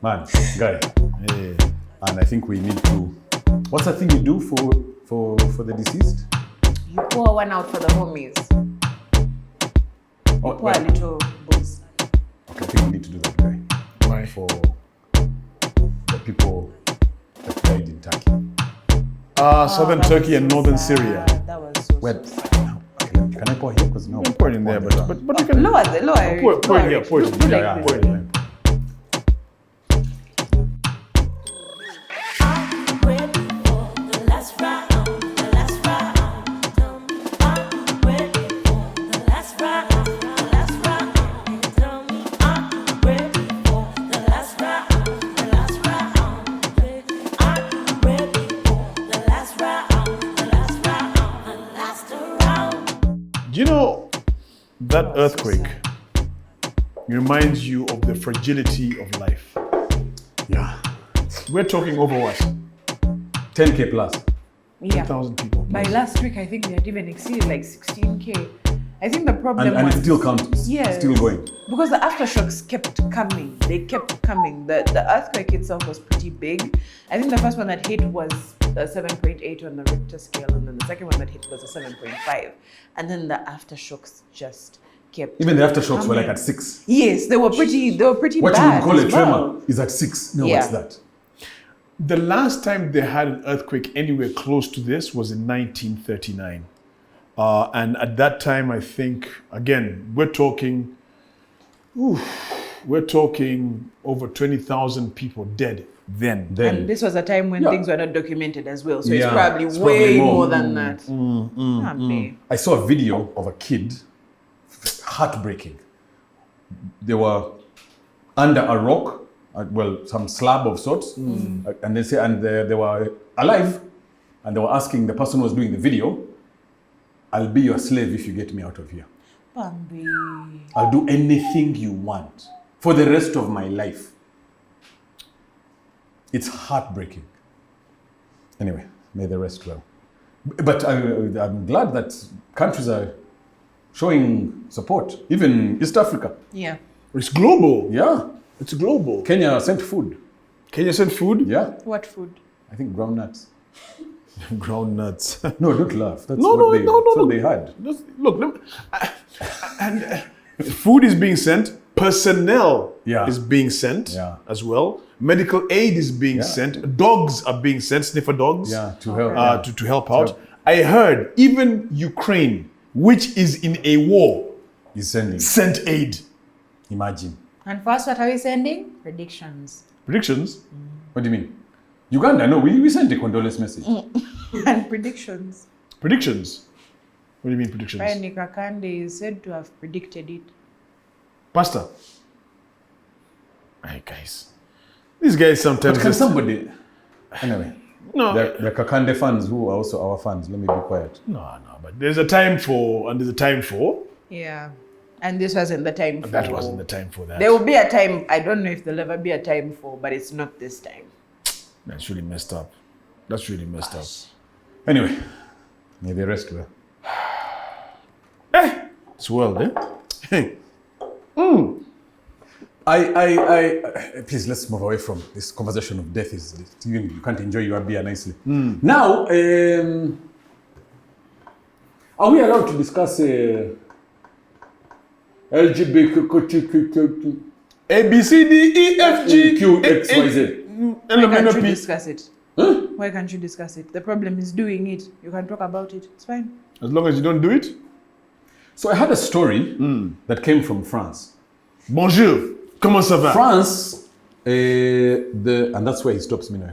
Man, guy. And I think we need to. What's the thing you do for the deceased? You pour one out for the homies. You pour a little booze. Okay, I think we need to do that, guy. Why? For the people that died in Turkey. Southern Turkey and northern Syria. That was so sad. Can I pour here? Because no. You can pour it in there, but you can Lower. pour it here. Pour it in here. Yeah, Pour it in here. Do you know that earthquake reminds you of the fragility of life? Yeah. We're talking over what? 10K plus. Yeah. 10,000 people. By last week, I think we had even exceeded like 16K. I think the problem And was... it still counts. Yes. Still going. Because the aftershocks kept coming. They kept coming. The earthquake itself was pretty big. I think the first one that hit was a 7.8 on the Richter scale, and then the second one that hit was a 7.5. And then the aftershocks just kept Even the aftershocks coming. were like at 6. Yes, they were pretty What bad. you would call a as well. tremor is at 6. No, Yeah. what's that? The last time they had an earthquake anywhere close to this was in 1939. And at that time, I think, again, we're talking over 20,000 people dead then. And this was a time when Yeah. things were not documented as well. So Yeah, it's probably it's way probably more. more than that. Babe. I saw a video of a kid, heartbreaking. They were under a rock, some slab of sorts, and they were alive, and they were asking the person who was doing the video, "I'll be your slave if you get me out of here. Bambi. I'll do anything you want for the rest of my life." It's heartbreaking. Anyway, may the rest well. But I'm glad that countries are showing support, even East Africa. Yeah. It's global. Yeah. It's global. Kenya sent food. Kenya sent food? Yeah. What food? I think groundnuts. Ground nuts. No, don't laugh. That's No, what they had. Look, food is being sent. Personnel Yeah. is being sent Yeah. as well. Medical aid is being Yeah. sent. Dogs are being sent, sniffer dogs, Yeah, to help. to help out. I heard even Ukraine, which is in a war, He's sending. sent aid. Imagine. And first, what are we sending? Predictions. Predictions? What do you mean? Uganda, no, we sent a condolence message. And predictions. Predictions? What do you mean predictions? Brian Nikakande is said to have predicted it. Pastor. Hey guys. These guys sometimes But can just- somebody... Anyway, No. the Kakande fans who are also our fans, let me be quiet. No, but there's a time for, and there's a time for. Yeah. And this wasn't the time for... That wasn't the time for that. There will be a time, I don't know if there'll ever be a time for, but it's not this time. That's really messed up. That's really messed up. Anyway, may the rest well. It's world, eh? Hey. Please, let's move away from this conversation of death. You can't enjoy your beer nicely. Now, are we allowed to discuss LGBTQ? A, B, C, D, E, F, G, Q, X, Y, Z? Why can't you P. discuss it? Huh? Why can't you discuss it? The problem is doing it. You can talk about it. It's fine. As long as you don't do it. So I had a story that came from France. Bonjour. Comment ça va? France, and that's where he stops me now.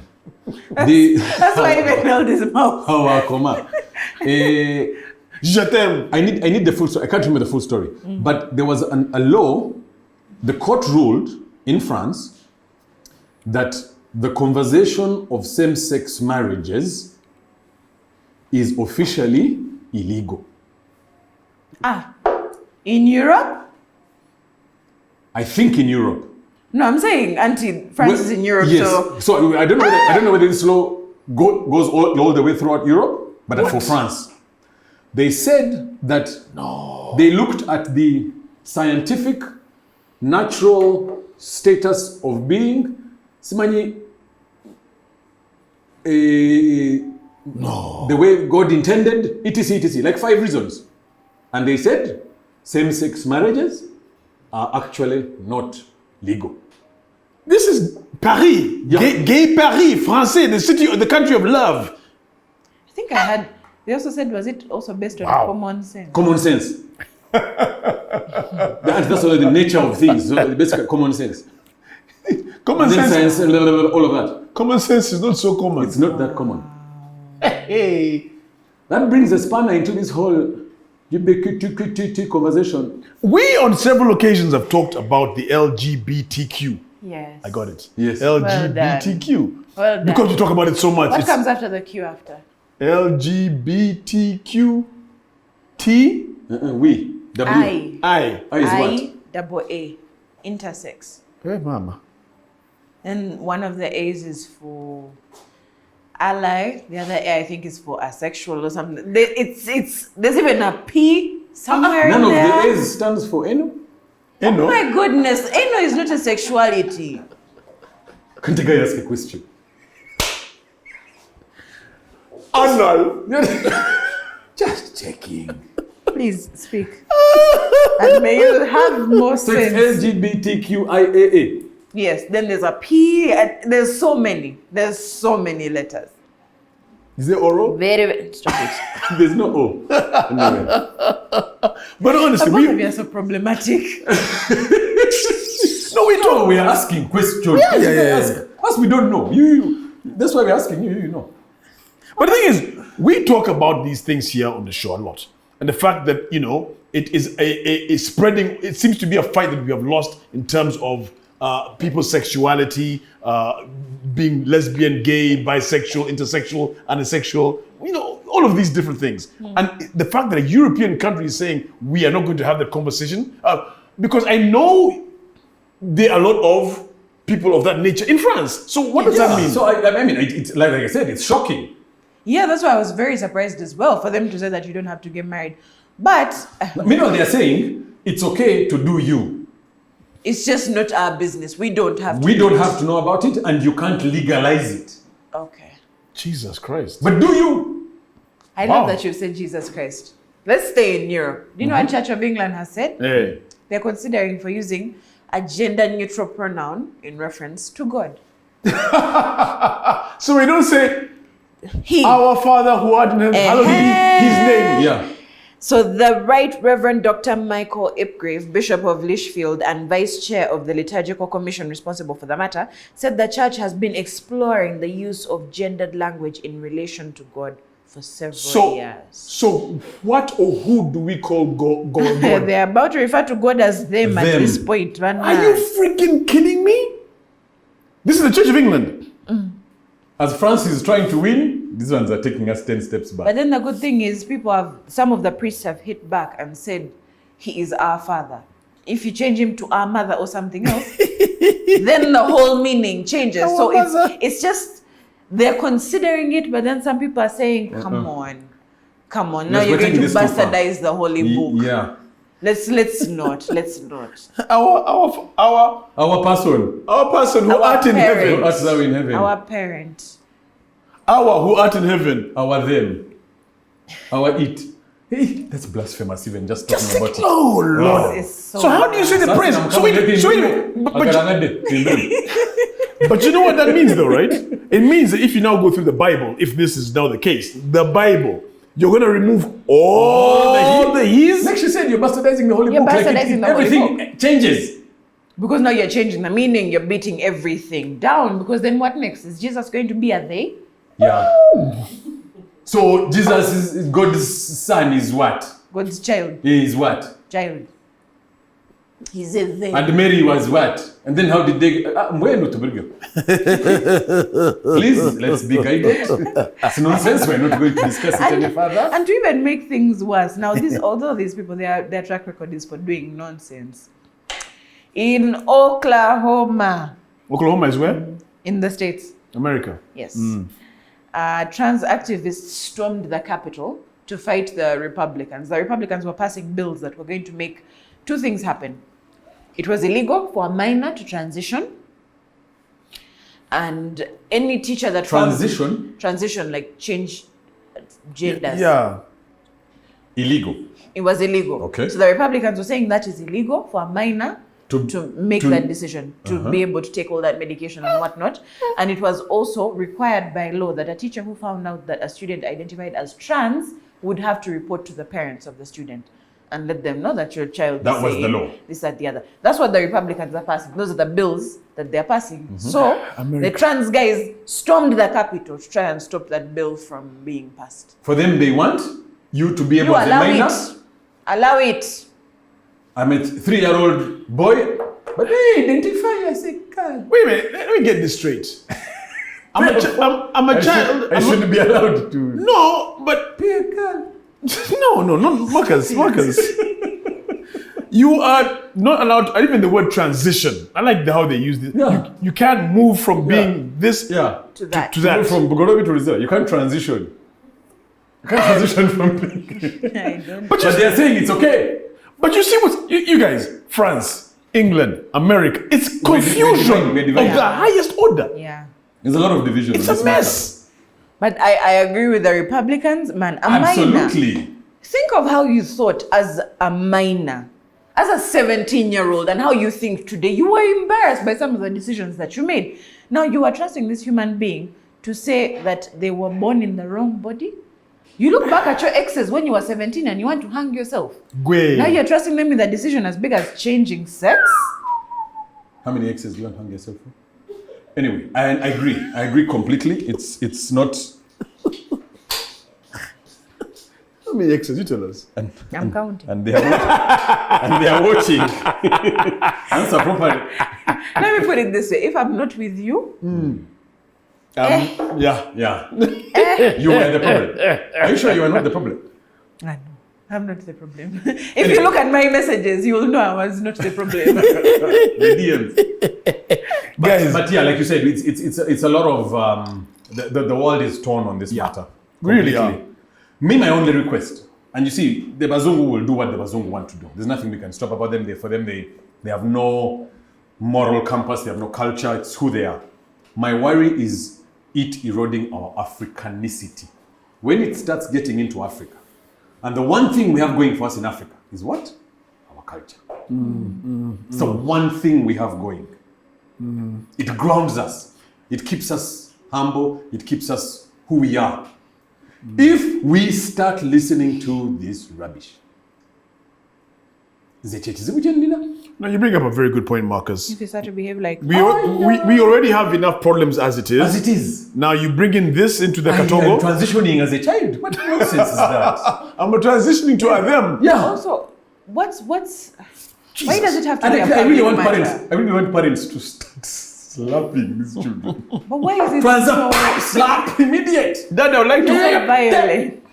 That's why he even held his mouth. Comment? Je t'aime. I need the full story. I can't remember the full story. But there was a law, the court ruled in France that the conversation of same-sex marriages is officially illegal. In Europe? I think in Europe. No, I'm saying France is in Europe, yes. so... So I don't know whether this law goes all the way throughout Europe, but for France. They said that they looked at the scientific, natural status of being Simanyi, no. The way God intended, etc. Like 5 reasons. And they said same-sex marriages are actually not legal. This is Paris, gay Paris, Francais, the country of love. I think I had. They also said, was it also based on common sense? Common sense. That's the nature of things. So basically, common sense. Common sense. Science, all of that. Common sense is not so common. It's not that common. Hey. That brings a spanner into this whole LGBTQ conversation. We on several occasions have talked about the LGBTQ. Yes. I got it. Yes. LGBTQ. Well done. Because you talk about it so much. What comes after the Q after? LGBTQ T We. W. I is what? double A. Intersex. Hey mama. And one of the A's is for ally. The other A I think is for asexual or something. There's even a P somewhere None in of there. the A's stands for Eno. Oh my goodness, Eno is not a sexuality. Can't I ask a question? Anal. Just checking. Please speak. And may you have more So it's sense. LGBTQIAA. Yes, then there's a P. And there's so many. There's so many letters. Is it oral? Very stop it. There's no O. Anyway. But honestly, Both of you are so problematic. No, we are asking questions. Yeah. Us, we don't know. You. That's why we're asking you. You know. But the thing is, we talk about these things here on the show a lot. And the fact that, it is a spreading, it seems to be a fight that we have lost in terms of people's sexuality, being lesbian, gay, bisexual, intersexual, anisexual, all of these different things. And the fact that a European country is saying we are not going to have that conversation, because I know there are a lot of people of that nature in France. So what does that mean? So I mean, it's like I said, it's shocking. Yeah, that's why I was very surprised as well for them to say that you don't have to get married. But Meanwhile, they're saying it's okay to do you. it's just not our business. We don't have to. We don't have to know about it, and you can't legalize it. Okay. Jesus Christ. But do you? I love that you said Jesus Christ. Let's stay in Europe. Do you know what Church of England has said? Hey. They're considering for using a gender-neutral pronoun in reference to God. So we don't say, He. our Father who art in heaven, hallowed be his name. Yeah. So the Right Reverend Dr. Michael Ipgrave, Bishop of Lichfield and Vice Chair of the Liturgical Commission responsible for the matter, said the church has been exploring the use of gendered language in relation to God for several years. So what or who do we call God? They're about to refer to God as them at this point. Are you freaking kidding me? This is the Church of England. As France is trying to win, these ones are taking us 10 steps back. But then the good thing is some of the priests have hit back and said, he is our father. If you change him to our mother or something else, then the whole meaning changes. So it's just, they're considering it, but then some people are saying, come on. Now Yes, you're we're going to taking this too far. bastardize the holy book. Yeah. Let's not. Our person who art in heaven. Who art thou in heaven? Our parent. Our who art in heaven. Our them. Our it. Hey, that's blasphemous even just talking about it. Oh Lord. It's So how do you say the That's praise? I'm So coming wait, in. but you know what that means though, right? It means that if you now go through the Bible, if this is now the case, the Bible, you're going to remove all the he's. Like she said, you're bastardizing the holy You're book. bastardizing the holy everything changes. Because now you're changing the meaning, you're beating everything down. Because then what next? Is Jesus going to be a they? Yeah. So Jesus is God's son is what? God's child. He is what? Child. He's a they. And Mary was what? And then how did they? Please, let's be guided. It's nonsense. We're not going to discuss it any further. And to even make things worse, now although these people, their track record is for doing nonsense. In Oklahoma. Oklahoma is where? In the States. America. Yes. Trans activists stormed the Capitol to fight the Republicans. The Republicans were passing bills that were going to make two things happen. It was illegal for a minor to transition, and any teacher that transition, like change genders. Yeah. Illegal. It was illegal. Okay. So the Republicans were saying that is illegal for a minor to make that decision, to be able to take all that medication and whatnot. And it was also required by law that a teacher who found out that a student identified as trans would have to report to the parents of the student and let them know that your child That was the law. This, that, the other. That's what the Republicans are passing. Those are the bills that they're passing. So the trans guys stormed the Capitol to try and stop that bill from being passed. For them, they want you to be able You to allow it. Allow it. I'm a 3-year-old boy, but they identify as a girl. Wait a minute, let me get this straight. I'm a child. I shouldn't be allowed to No, but be a girl. no, Marcus. You are not allowed to, even the word transition. I like how they use this. Yeah. You can't move from being this To that. to that. From Bogorobi to Rizal, you can't transition. You can't transition from being. I don't. But But they're saying it's okay. But you see what you guys, France, England, America, it's We're confusion dividing. of the highest order. Yeah. There's a lot of division. It's on a this mess. But I agree with the Republicans, man. A minor. Absolutely. Think of how you thought as a minor, as a 17-year-old, and how you think today. You were embarrassed by some of the decisions that you made. Now you are trusting this human being to say that they were born in the wrong body. You look back at your exes when you were 17 and you want to hang yourself. Gwe. Now you're trusting them with a decision as big as changing sex? How many exes do you want to hang yourself for? Anyway, I agree. I agree completely. It's not. How many exes? You tell us. I'm counting. And they are watching. Answer properly. Let me put it this way. If I'm not with you, Yeah. Yeah. You are the problem. Are you sure you are not the problem? I know. I'm not the problem. If you look at my messages, you will know I was not the problem. The DMs. But yeah, like you said, it's a lot of the world is torn on this matter. Really? Completely. Me, my only request, and you see, the Bazungu will do what the Bazungu want to do. There's nothing we can stop about them. For them, they have no moral compass. They have no culture. It's who they are. My worry is it eroding our Africanicity. When it starts getting into Africa, and the one thing we have going for us in Africa is what? Our culture. It's the one thing we have going. It grounds us. It keeps us humble. It keeps us who we are. If we start listening to this rubbish, Now you bring up a very good point, Marcus. If you start to behave like, We already have enough problems as it is. as it is, Now you bring in this into the I'm Katongo. transitioning as a child. What nonsense is that? I'm transitioning to them. Yeah. also, what's why does it have to And be a I really public want matter? parents. I really want parents to start slapping these children. But why is it Slap immediate. Dad, I would like to. so violent?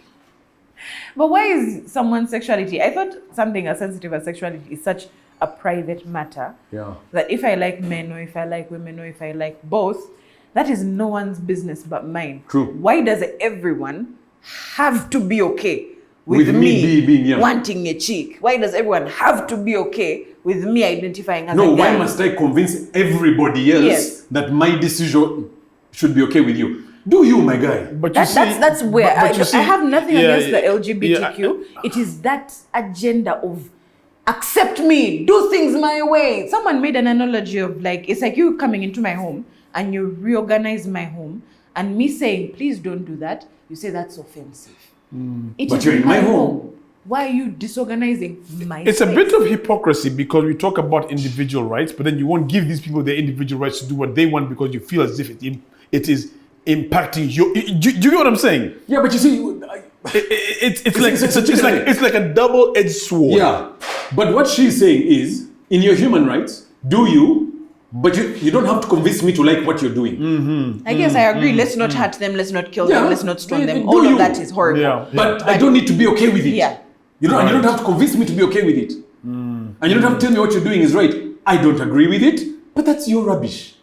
But why is someone's sexuality? I thought something as sensitive as sexuality is such a private matter. Yeah. That if I like men or if I like women or if I like both, that is no one's business but mine. True. Why does everyone have to be okay with With me being young? wanting a cheek? Why does everyone have to be okay with me identifying as No, a guy? why must I convince everybody else Yes. that my decision should be okay with you? Do you, my guy? But you That's where but you see- I have nothing yeah, against the yeah, LGBTQ. It is that agenda of accept me, do things my way. Someone made an analogy of like, it's like you coming into my home and you reorganize my home and me saying, please don't do that. You say that's offensive. It But is you're in my home. Why are you disorganizing my It's a space? bit of hypocrisy because we talk about individual rights, but then you won't give these people their individual rights to do what they want because you feel as if it is impacting you. Do you get what I'm saying? Yeah, but you see, It's like a double-edged sword. yeah. But what she's saying is, in your human rights, do you? But you don't have to convince me to like what you're doing. I guess I agree. Let's not hurt them. Let's not kill Yeah. them. Let's not stone them. Do All you? of that is horrible. Yeah. But I don't need to be okay with it. Yeah. You don't have to convince me to be okay with it. And you don't have to tell me what you're doing is right. I don't agree with it, but that's your rubbish.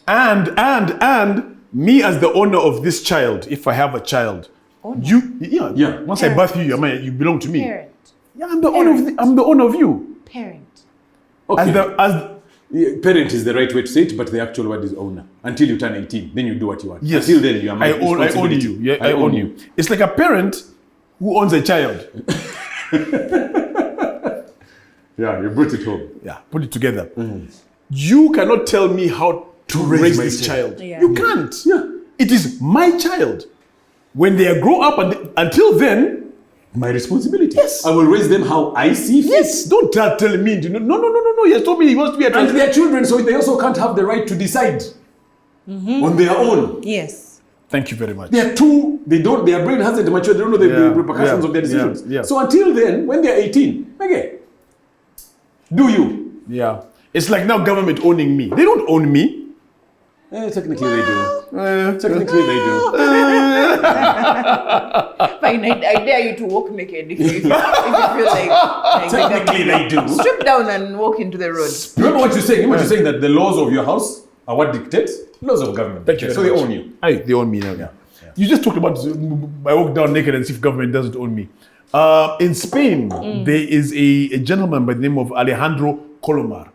And me as the owner of this child, if I have a child, Yeah. Once I birth you, you belong to me. Parent. Yeah, I'm the owner of you. Parent. Okay. Parent is the right way to say it, but the actual word is owner. Until you turn 18, then you do what you want. Yes. Until then, you are my I own responsibility. you. Yeah, I own you. It's like a parent who owns a child. Yeah, you brought it home. Yeah, put it together. You cannot tell me how to raise my this child. Yeah. You can't. Yeah. It is my child. When they grow up, until then, My responsibility. Yes. I will raise them how I see fit. yes, don't tell me. No. He has told me he wants to be a And trans. they are children, so they also can't have the right to decide on their own. Yes. Thank you very much. They are two, their brain hasn't matured, they don't know the repercussions of their decisions. Yeah. So until then, when they're 18, okay, do you? Yeah. It's like now government owning me. They don't own me. Technically they do. Technically they do. Fine, I dare you to walk naked if you feel like Technically they do. strip down and walk into the road. Remember what you're saying? Remember you're saying that the laws of your house are what dictates laws of government. Thank you So very they much. own you. They own me now. Yeah. You just talked about I walk down naked and see if government doesn't own me. In Spain, there is a gentleman by the name of Alejandro Colomar.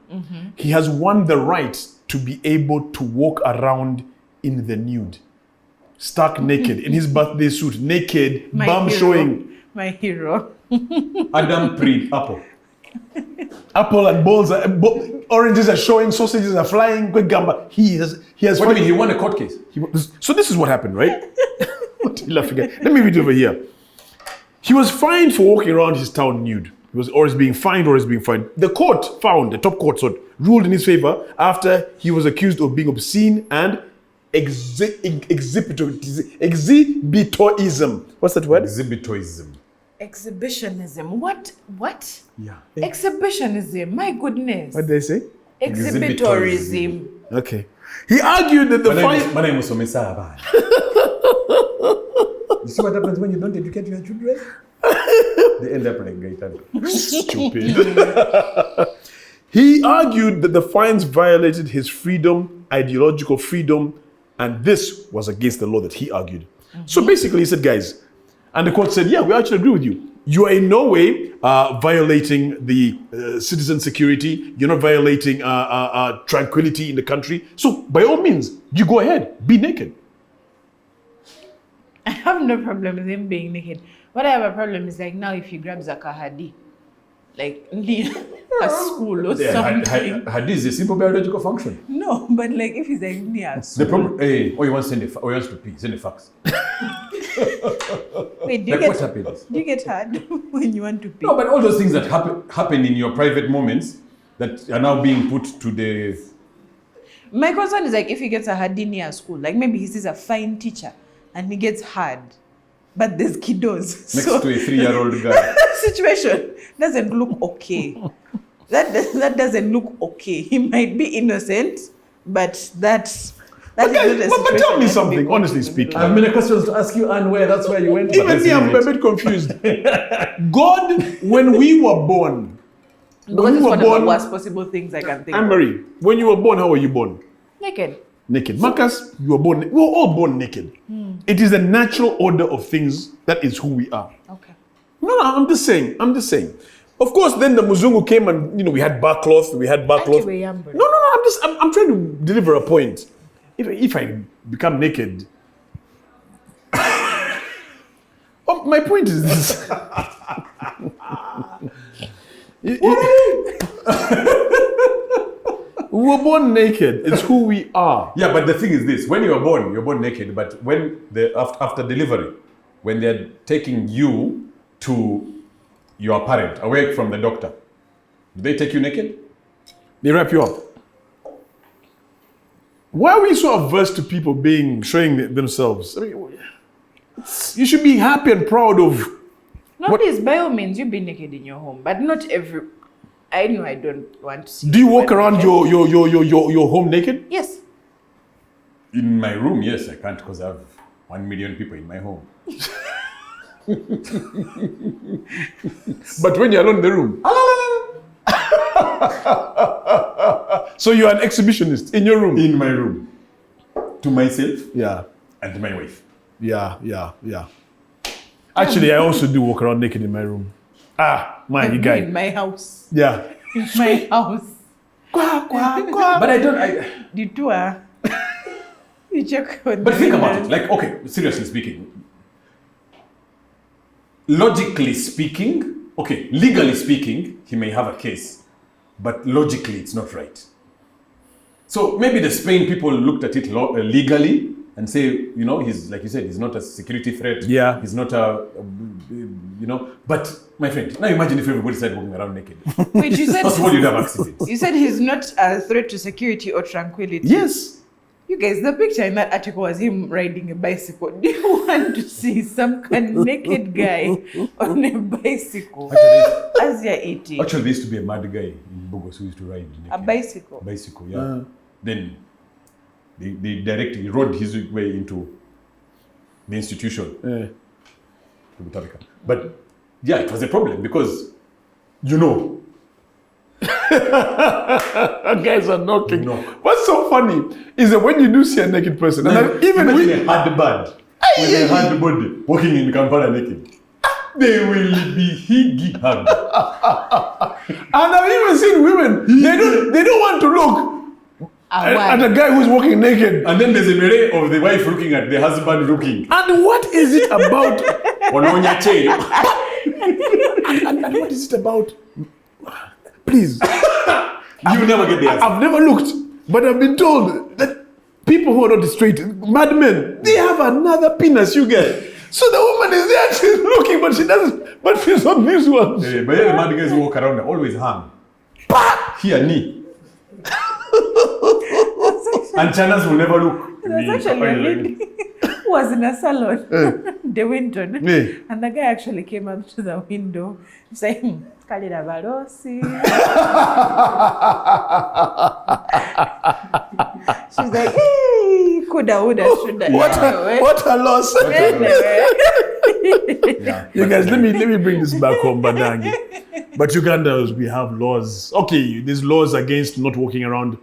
He has won the right to be able to walk around in the nude, stark naked, in his birthday suit, naked, bum showing. My hero. Adam Apple. Apple and balls, oranges are showing, sausages are flying. Quick gamba. He has. What do you mean? He won a court case? So this is what happened, right? What are you laughing at? Let me read over here. He was fined for walking around his town nude. He was always being fined. The top court ruled in his favor after he was accused of being obscene and exhibitorism. What's that word? Exhibitorism. Exhibitionism. What? Yeah. Exhibitionism. My goodness. What did they say? Exhibitorism. Okay. He argued that the fine. My name was Somesa. You see what happens when you don't educate your children? They end up like Gaetan. Stupid. He argued that the fines violated his freedom, ideological freedom, and this was against the law that he argued. So basically, he said, guys, and the court said, yeah, we actually agree with you. You are in no way violating the citizen security. You're not violating tranquility in the country. So by all means, you go ahead, be naked. I have no problem with him being naked. What I have a problem is like now if he grabs a kahadi, like near a school or something. Hadith is a simple biological function. No, but like if he's like near a school. The problem, he wants to pee, send a fax. Wait, do Like what happens? you get hard when you want to pee? No, but all those things that happen in your private moments that are now being put to the... My concern is like if he gets a hadi near school, like maybe he sees a fine teacher and he gets hard, but there's kiddos. Next to a 3-year-old guy. Situation doesn't look okay. That doesn't look okay. He might be innocent, but that's But tell me something, honestly speaking. I have many questions to ask you, and that's where you went. Even me, I'm a bit confused. God, when we were born, because it's one of the worst possible things I can think of. Anne-Marie, when you were born, how were you born? Naked. Naked. Marcus, you were born. We were all born naked. It is the natural order of things. That is who we are. Okay. No, I'm just saying. Of course, then the Muzungu came and we had bar cloth. I'm I'm trying to deliver a point. If I become naked, my point is this. We were born naked. It's who we are. Yeah, but the thing is this: when you're born naked. But when after delivery, when they're taking you to your parent away from the doctor, do they take you naked? They wrap you up. Why are we so averse to people showing themselves? I mean, you should be happy and proud of. Please, by all means, you be naked in your home, but not every. I know I don't want to see. Do you walk around your home naked? Yes. In my room, yes, I can't because I have 1 million people in my home. But when you're alone in the room. So you're an exhibitionist in your room? In my room. To myself. Yeah. And to my wife. Yeah. Actually, I also do walk around naked in my room. You guy. In my house. Yeah. In my house. Quack, quack, quack. But I don't. You tour. You check on But the think about windows. it. Like, okay, seriously speaking, logically speaking, okay, legally speaking, he may have a case, but logically, it's not right. So maybe the Spain people looked at it legally and say, you know, he's, like you said, he's not a security threat. Yeah. He's not you know, but my friend, now imagine if everybody started walking around naked. Wait, you said First of all, you'd have accidents. you said he's not a threat to security or tranquility. Yes. You guys, the picture in that article was him riding a bicycle. Do you want to see some kind of naked guy on a bicycle as you're eating? Actually, there used to be a mad guy in Bogos who used to ride naked. A bicycle. Bicycle, yeah. Then he rode his way into the institution. To Butarica. But yeah, it was a problem because, you know, Guys are knocking. No. What's so funny is that when you do see a naked person, and then even imagine a hard bad with a hard body walking in Kampala naked. They will be higgy hug. and I've even seen women, they don't want to look at a guy who's walking naked. And then there's a melee of the wife looking at the husband looking. And what is it about? Ononya chain. and what is it about? Please. You never get the answer. I've never looked, but I've been told that people who are not straight, madmen, they have another penis, you get. So the woman is there, she's looking, but she doesn't, but she's on these ones. Yeah, but the mad guys who walk around, they always hang. Here, knee. And Chanas will never look. There's actually a lady who was in a salon, the window, and the guy actually came up to the window saying, Kalira Barosi. She's like, hey, coulda, woulda, shoulda. What a loss. Yeah. You guys, let me bring this back home, Badangi. But Ugandans, we have laws. Okay, there's laws against not walking around.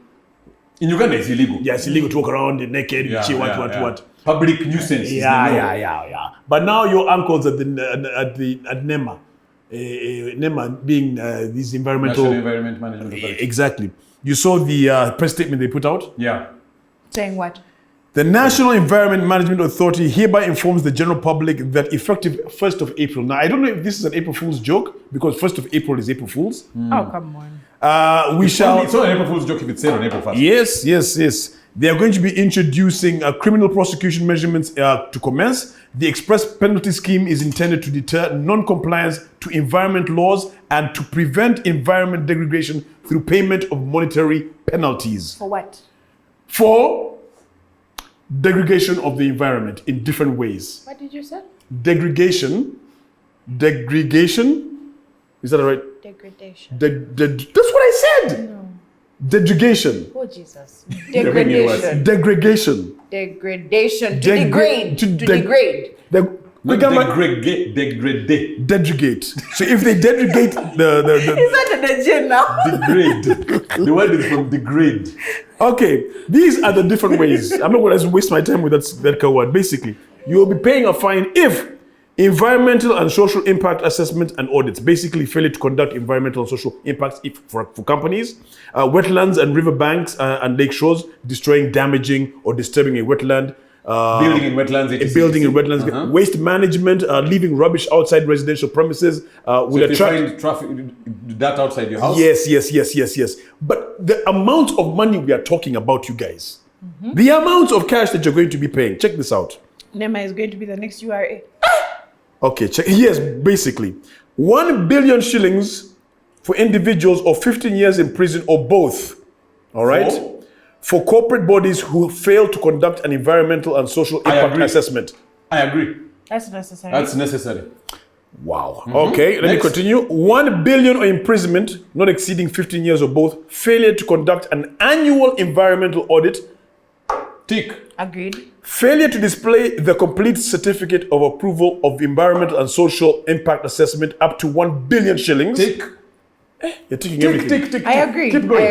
In Uganda, it's illegal. Yeah, it's illegal to walk around naked, what. Public nuisance. Yeah. But now your uncles at NEMA, NEMA being these environmental... National Environment Management Authority. Exactly. You saw the press statement they put out? Yeah. Saying what? The National Environment Management Authority hereby informs the general public that effective 1st of April. Now, I don't know if this is an April Fool's joke, because 1st of April is April Fool's. Oh, come on. It's not an April Fool's joke if it's said on April 1st. Yes. They are going to be introducing criminal prosecution measurements to commence. The express penalty scheme is intended to deter non-compliance to environment laws and to prevent environment degradation through payment of monetary penalties. For what? For degradation of the environment in different ways. What did you say? Degradation. Is that right? Degradation. That's what I said. No. Degradation. Oh, Jesus. Degradation. Degradation. Degradation. To degrade. To degrade. Degrade. So if they degrade the Is that the agenda? Degrade. The word is from degrade. Okay, these are the different ways. I'm not going to waste my time with that word. Basically, you will be paying a fine if environmental and social impact assessment and audits, basically failure to conduct environmental and social impacts for companies, wetlands and riverbanks and lake shores, destroying, damaging, or disturbing a wetland. Building in wetlands. Building in wetlands. Waste management, leaving rubbish outside residential premises. So if you find traffic, that outside your house? Yes. But the amount of money we are talking about, you guys, the amount of cash that you're going to be paying, check this out. NEMA is going to be the next URA. Okay, check. Yes, basically. 1 billion shillings for individuals or 15 years in prison or both. All right? For corporate bodies who fail to conduct an environmental and social impact assessment. I agree. That's necessary. That's necessary. Wow. Okay, let me continue. 1 billion or imprisonment, not exceeding 15 years or both. Failure to conduct an annual environmental audit. Tick. Agreed. Failure to display the complete certificate of approval of environmental and social impact assessment up to 1 billion shillings. Tick. You're taking everything. Tick. I agree. Keep going.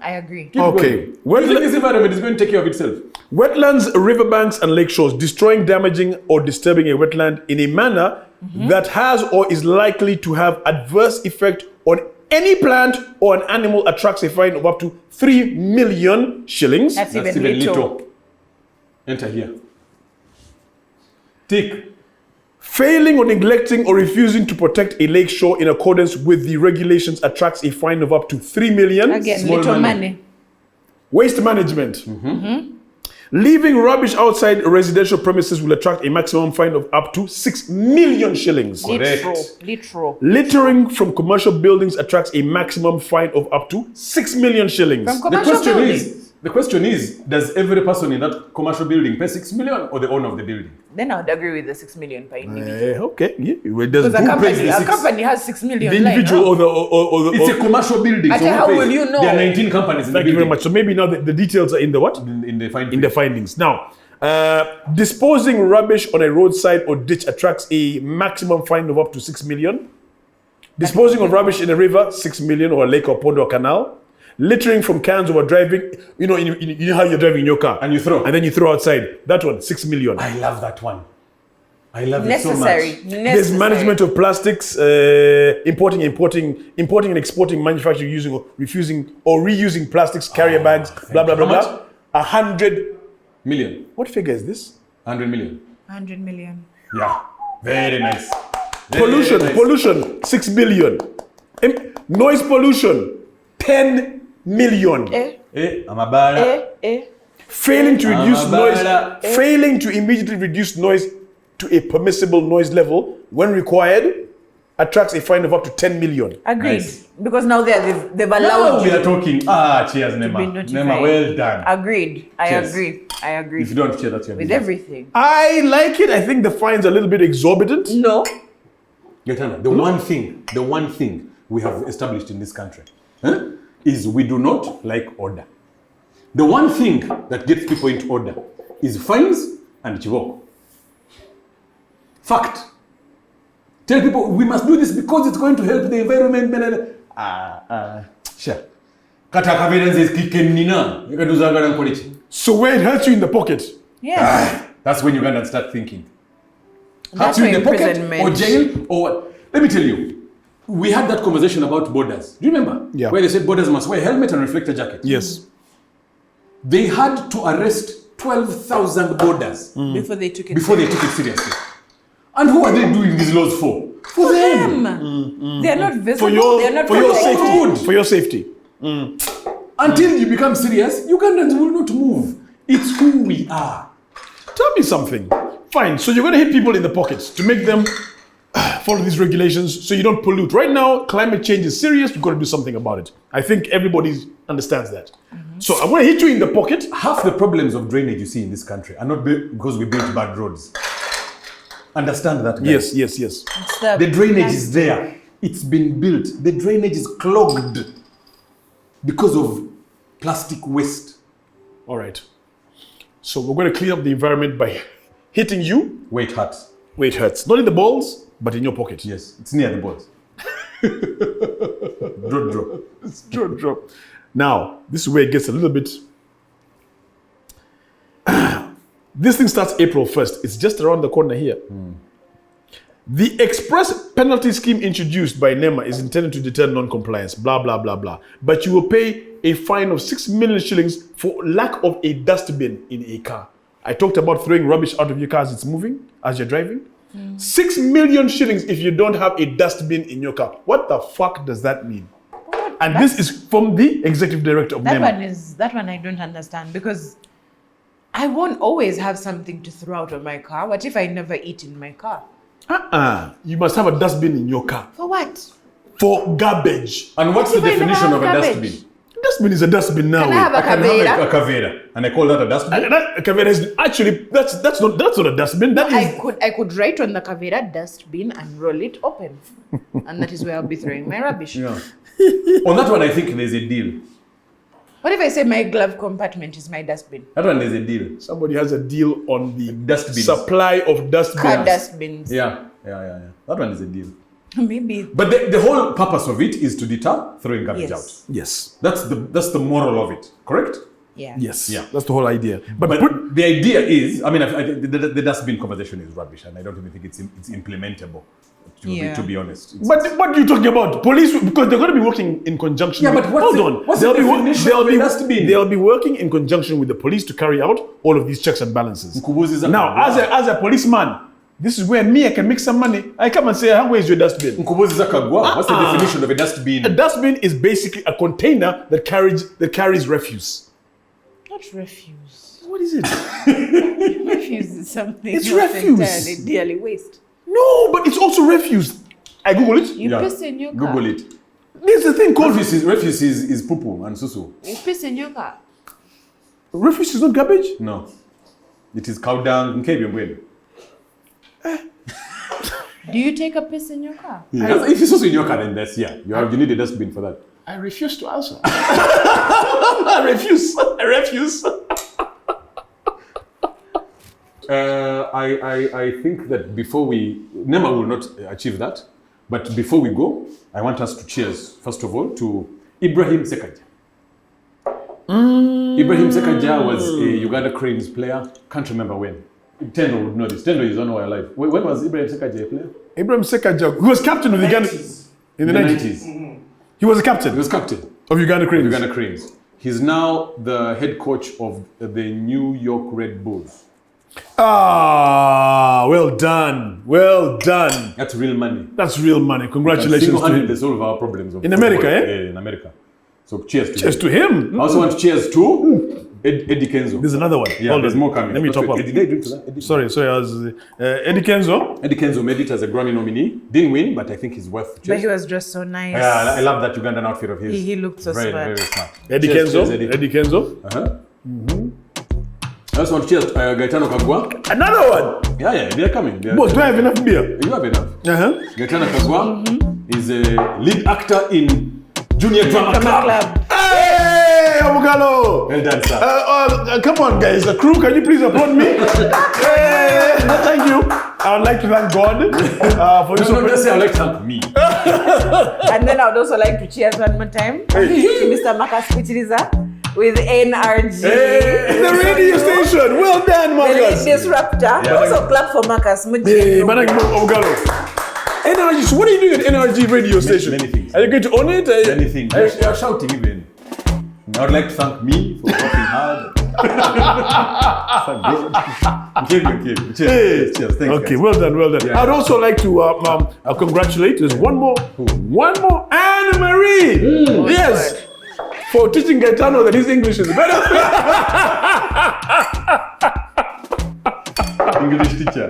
I agree. Keep Okay. going. You think this environment is going to take care of itself? Wetlands, riverbanks, and lake shores, destroying, damaging, or disturbing a wetland in a manner that has or is likely to have adverse effect on any plant or an animal attracts a fine of up to 3 million shillings. That's That's even even little. little. Enter here. Tick. Failing or neglecting or refusing to protect a lake shore in accordance with the regulations attracts a fine of up to 3 million. Again, Small little money. money. Waste management. Leaving rubbish outside residential premises will attract a maximum fine of up to 6 million shillings. Correct. Literal. Littering from commercial buildings attracts a maximum fine of up to 6 million shillings. From The commercial the question is, does every person in that commercial building pay 6 million or the owner of the building? Then I would agree with the 6 million per individual. Okay, yeah. Well, does Because who pays the a 6? company has 6 million. The individual or the It's a commercial building. Ate, who how pays? will you know? There are 19 companies in Thank the you very building. much. So maybe now the details are in the what? In the fine In the findings. Now, disposing rubbish on a roadside or ditch attracts a maximum fine of up to 6 million. Disposing of rubbish in a river, 6 million, or a lake or pond or canal. Littering from cans while driving, you know how you're driving in your car. And you throw. And then you throw outside. That one, 6 million. I love that one. I love it Necessary. so much. There's management of plastics, importing and exporting, manufacturing, using or refusing or reusing plastics, carrier bags, blah, blah, blah, How blah. 100, Million. what figure is this? 100 million. 100 million. Yeah. Very nice. Very Pollution, nice. pollution, 6 billion. Noise pollution, 10 million. Amabala. Failing to reduce Amabala. noise, failing to immediately reduce noise to a permissible noise level when required attracts a fine of up to 10 million. Agreed. Nice. Because now they've Now allowed we you are talking. Cheers, to be Nema. notified. Nema, well done. Agreed. I Cheers. agree. I agree. If you don't cheer, that's your With business. everything. I like it. I think the fine's a little bit exorbitant. No. Gaetano, the one thing we have established in this country is we do not like order. The one thing that gets people into order is fines and chivoko. Fact. Tell people we must do this because it's going to help the environment. Sure. Kata kaverenze is kikenina. You can do Zagara and Kolichi. So where it hurts you in the pocket. Yes. That's when Ugandans start thinking. That's Hurts you in why the pocket imprisonment. or jail or what? Let me tell you. We had that conversation about borders. Do you remember? Yeah. Where they said borders must wear helmet and reflector jacket. Yes. They had to arrest 12,000 borders Before they took it. before they took it seriously. And who are they doing these laws for? For them. They're not visible. For your, They're not for your protected. safety. Good. For your safety. Until you become serious, Ugandans will not move. It's who we are. Tell me something. Fine. So you're going to hit people in the pockets to make them follow these regulations so you don't pollute. Right now, climate change is serious. We've got to do something about it. I think everybody understands that. So I'm going to hit you in the pocket. Half the problems of drainage you see in this country are not because we built bad roads. Understand that, guys. Yes. It's The drainage is there. It's been built. The drainage is clogged because of plastic waste. All right. So we're going to clean up the environment by hitting you Wait, hurts. where it hurts. Not in the balls, but in your pocket. Yes, it's near the balls. Draw. Drop. Now, this is where it gets a little bit... This thing starts April 1st. It's just around the corner here. The express penalty scheme introduced by NEMA is intended to deter non-compliance, blah, blah, blah, blah. But you will pay a fine of 6 million shillings for lack of a dustbin in a car. I talked about throwing rubbish out of your car as it's moving, as you're driving. 6 million shillings if you don't have a dustbin in your car. What the fuck does that mean? And this is from the executive director of NEMA. That one I don't understand because I won't always have something to throw out of my car. What if I never eat in my car? You must have a dustbin in your car For what? for garbage. And what's the If I never definition of a have garbage? dustbin? Dustbin is a dustbin now. Can I have I a can kavera? have a kavera, and I call that a dustbin. And that kavera is actually that's not a dustbin. That is I could write on the kavera dustbin and roll it open. And that is where I'll be throwing my rubbish. Yeah. On that one, I think there's a deal. What if I say my glove compartment is my dustbin? That one, there's a deal. somebody has a deal on the Dustbins. supply of dustbins. Car dustbins. Yeah. That one is a deal. Maybe. But the whole purpose of it is to deter throwing garbage Yes. out. Yes. That's the moral of it, correct? Yeah. Yes. Yeah. That's the whole idea. But the idea is, I mean, the dustbin conversation is rubbish, and I don't even think it's implementable. To be honest. But what are you talking about? Police, because they're going to be working in conjunction. Yeah, but what's the definition of a dustbin? They'll be working in conjunction with the police to carry out all of these checks and balances. Nkubuziza Now, as a policeman, this is where me I can make some money. I come and say, where is your dustbin? Nkubuziza kagwa. What's the definition of a dustbin? A dustbin is basically a container that carries refuse. Not refuse. What is it? Refuse is something. It's not refuse. entirely daily waste. No, but it's also refuse. I Google it. You piss in your car. Google it. There's a thing called Refuse is poo and susu. You piss in your car. refuse is not garbage. No, it is cow dung. Do you take a piss in your car? Yeah. If it's also in your car, then that's you need a dustbin for that. I refuse to answer. I refuse. I think that before Nema will not achieve that, but before we go, I want us to cheers, first of all, to Ibrahim Sekaja. Ibrahim Sekaja was a Uganda Cranes player, can't remember when. Tendo would know this. Tendo is on our life. When was Ibrahim Sekaja a player? Ibrahim Sekaja, who was captain of Uganda in the 90s. He was a captain. He was captain of Uganda Cranes. Uganda Cranes. He's now the head coach of the New York Red Bulls. Ah, well done. Well done. That's real money. That's real money. Congratulations to Single-handedly him. solve our problems. In America, eh? Yeah, in America. So cheers to Cheers him. to him. I also want to cheers to Eddie Kenzo. There's another one. Yeah, Hold there's on. more coming. Let me top up. Did they drink to that? Eddie? Sorry, I was Eddie Kenzo. Eddie Kenzo made it as a Grammy nominee. Didn't win, but I think he's worth But cheers. he was dressed so nice. Yeah, I love that Ugandan outfit of his. He looked so very, smart. very smart. Eddie Cheers, Kenzo. cheers, Eddie Kenzo. I also want to cheers to Gaetano Kagwa. Another one. Yeah, they're coming. Boss, do I have enough beer? You have enough. Uh-huh. Gaetano Kagwa is a lead actor in Junior Drama Club. Hey, Omugalo. Well done, sir. Come on, guys. The crew, can you please applaud me? Hey, thank you. I would like to thank God for this. No, just say I would like to thank me. And then I would also like to cheers one more time to Mr. Marcus Kuchiriza with NRG. The radio station. Well done, The Marcus. disruptor. Also clap for Marcus. Hey, Omugalo. NRG. So what are you doing at NRG radio station? Many things. Are you going to own it? Many things. You're shouting even. I would like to thank me for working hard. Thank God. Cheers. Hey. Cheers. Thanks, Okay, guys. well done. Yeah. I'd also like to congratulate. There's one more, Anna Marie. Yes, for teaching Gaetano that his English is better. English teacher.